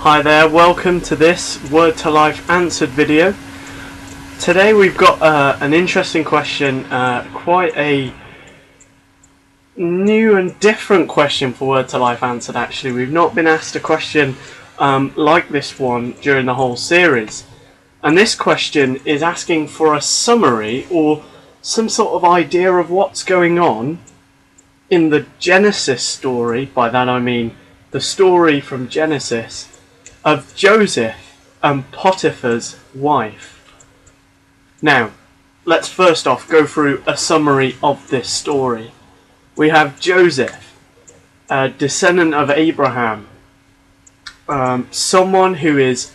Hi there, welcome to this Word to Life Answered video. Today we've got an interesting question, quite a new and different question for Word to Life Answered actually. We've not been asked a question like this one during the whole series. And this question is asking for a summary or some sort of idea of what's going on in the Genesis story. By that I mean the story from Genesis of Joseph and Potiphar's wife. Now, let's first off go through a summary of this story. We have Joseph, a descendant of Abraham, someone who is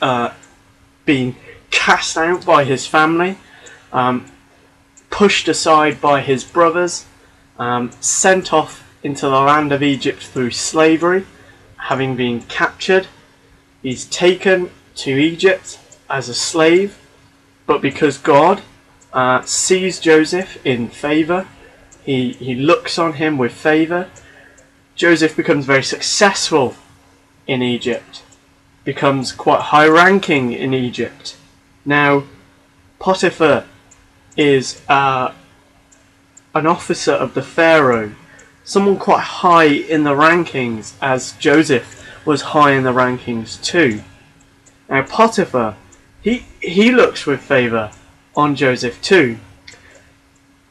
being cast out by his family, pushed aside by his brothers, sent off into the land of Egypt through slavery, having been captured. He's taken to Egypt as a slave, but because God sees Joseph in favour, he looks on him with favour, Joseph becomes very successful in Egypt, becomes quite high ranking in Egypt. Now, Potiphar is an officer of the Pharaoh, someone quite high in the rankings, as Joseph was high in the rankings too. Now Potiphar, he looks with favour on Joseph too.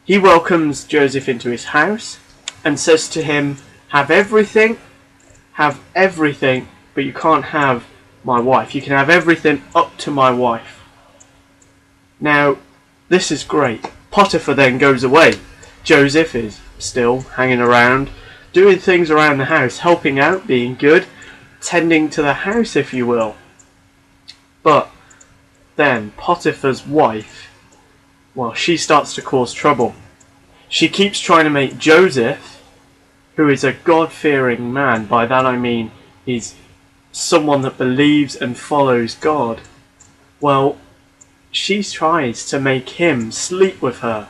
He welcomes Joseph into his house and says to him, have everything, but you can't have my wife. You can have everything up to my wife. Now, this is great. Potiphar then goes away. Joseph is still hanging around, doing things around the house, helping out, being good, tending to the house, if you will. But then Potiphar's wife, well, she starts to cause trouble. She keeps trying to make Joseph, who is a God-fearing man, by that I mean he's someone that believes and follows God, well, she tries to make him sleep with her.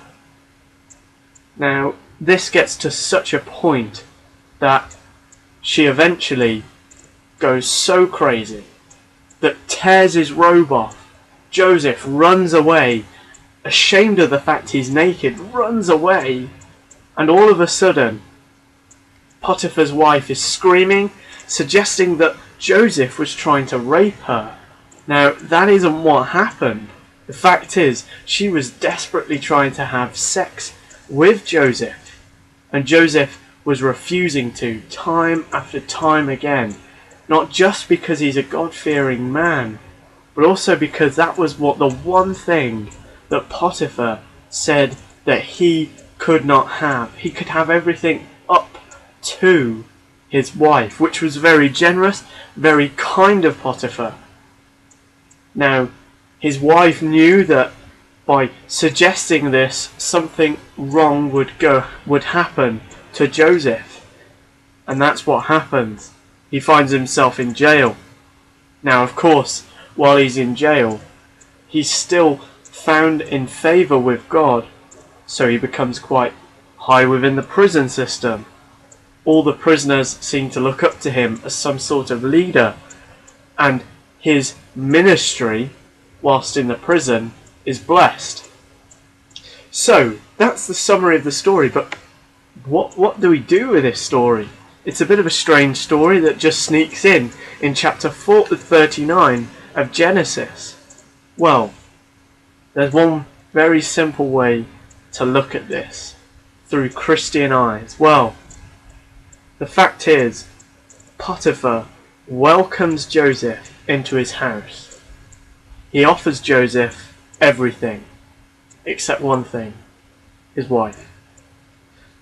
Now, this gets to such a point that she eventually goes so crazy that tears his robe off. Joseph runs away, ashamed of the fact he's naked, runs away, and all of a sudden Potiphar's wife is screaming, suggesting that Joseph was trying to rape her. Now, that isn't what happened. The fact is, she was desperately trying to have sex with Joseph, and Joseph was refusing to, time after time again. Not just because he's a God-fearing man, but also because that was what the one thing that Potiphar said that he could not have. He could have everything up to his wife, which was very generous, very kind of Potiphar. Now, his wife knew that by suggesting this, something wrong would happen to Joseph. And that's what happens. He finds himself in jail. Now, of course, while he's in jail, he's still found in favour with God, so he becomes quite high within the prison system. All the prisoners seem to look up to him as some sort of leader, and his ministry, whilst in the prison, is blessed. So, that's the summary of the story, but what do we do with this story? It's a bit of a strange story that just sneaks in chapter 39 of Genesis. Well, there's one very simple way to look at this through Christian eyes. Well, the fact is, Potiphar welcomes Joseph into his house. He offers Joseph everything, except one thing, his wife.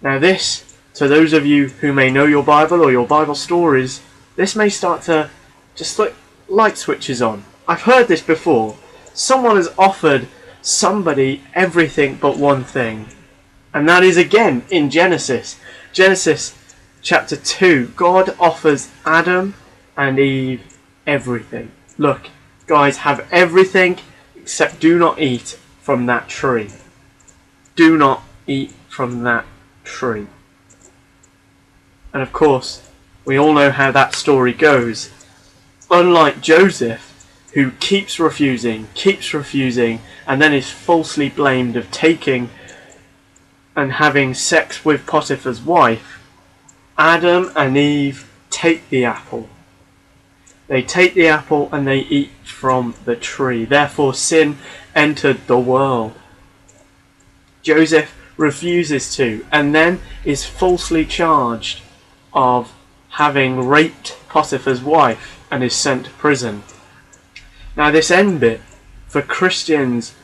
Now this, to those of you who may know your Bible or your Bible stories, this may start to just like light switches on. I've heard this before. Someone has offered somebody everything but one thing. And that is again in Genesis. Genesis chapter 2. God offers Adam and Eve everything. Look, guys, have everything except do not eat from that tree. Do not eat from that tree. And of course, we all know how that story goes. Unlike Joseph, who keeps refusing, and then is falsely blamed of taking and having sex with Potiphar's wife, Adam and Eve take the apple. They take the apple and they eat from the tree. Therefore sin entered the world. Joseph refuses to, and then is falsely charged of having raped Potiphar's wife and is sent to prison. Now this end bit for Christians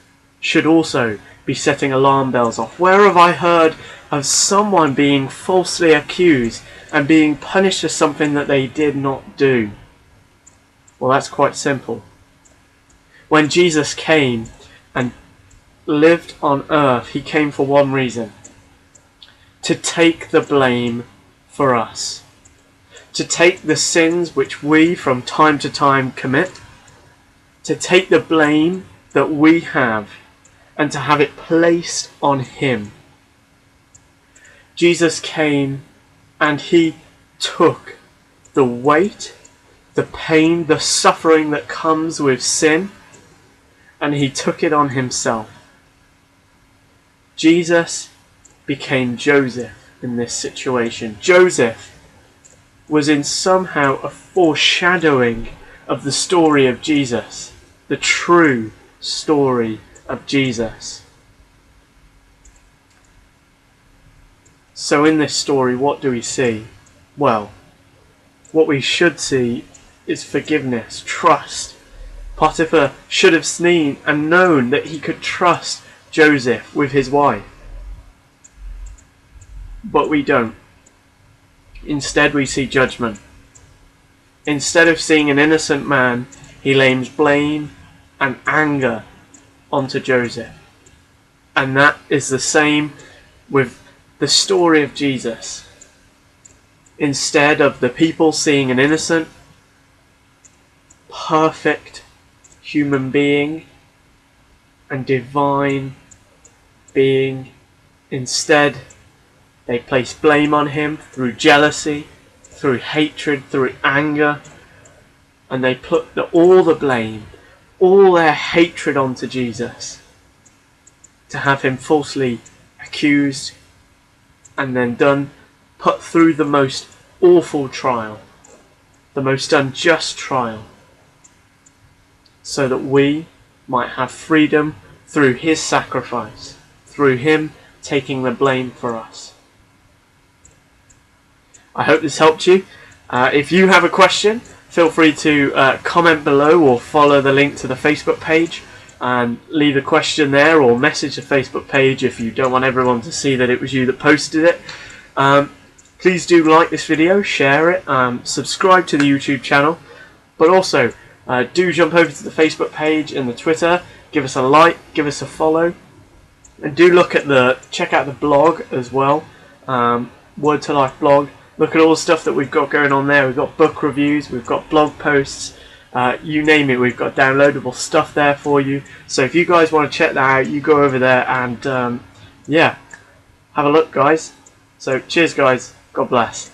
should also be setting alarm bells off. Where have I heard of someone being falsely accused and being punished for something that they did not do? Well, that's quite simple. When Jesus came and lived on earth, he came for one reason: to take the blame for us, to take the sins which we from time to time commit, to take the blame that we have and to have it placed on him. Jesus came and he took the weight, the pain, the suffering that comes with sin, and he took it on himself. Jesus became Joseph in this situation. Joseph was in somehow a foreshadowing of the story of Jesus, the true story of Jesus. So in this story, what do we see? Well, what we should see is forgiveness, trust. Potiphar should have seen and known that he could trust Joseph with his wife. But we don't. Instead we see judgment. Instead of seeing an innocent man, he lays blame and anger onto Joseph. And that is the same with the story of Jesus. Instead of the people seeing an innocent, perfect human being and divine being, instead they place blame on him through jealousy, through hatred, through anger, and they put all the blame, all their hatred onto Jesus, to have him falsely accused and then put through the most awful trial, the most unjust trial, so that we might have freedom through his sacrifice, through him taking the blame for us. I hope this helped you. If you have a question, feel free to comment below or follow the link to the Facebook page and leave a question there, or message the Facebook page if you don't want everyone to see that it was you that posted it. Please do like this video, share it, subscribe to the YouTube channel, but also do jump over to the Facebook page and the Twitter, give us a like, give us a follow, and do check out the blog as well, Word to Life blog. Look at all the stuff that we've got going on there. We've got book reviews, we've got blog posts, you name it, we've got downloadable stuff there for you. So if you guys want to check that out, you go over there and yeah, have a look, guys. So cheers guys, God bless.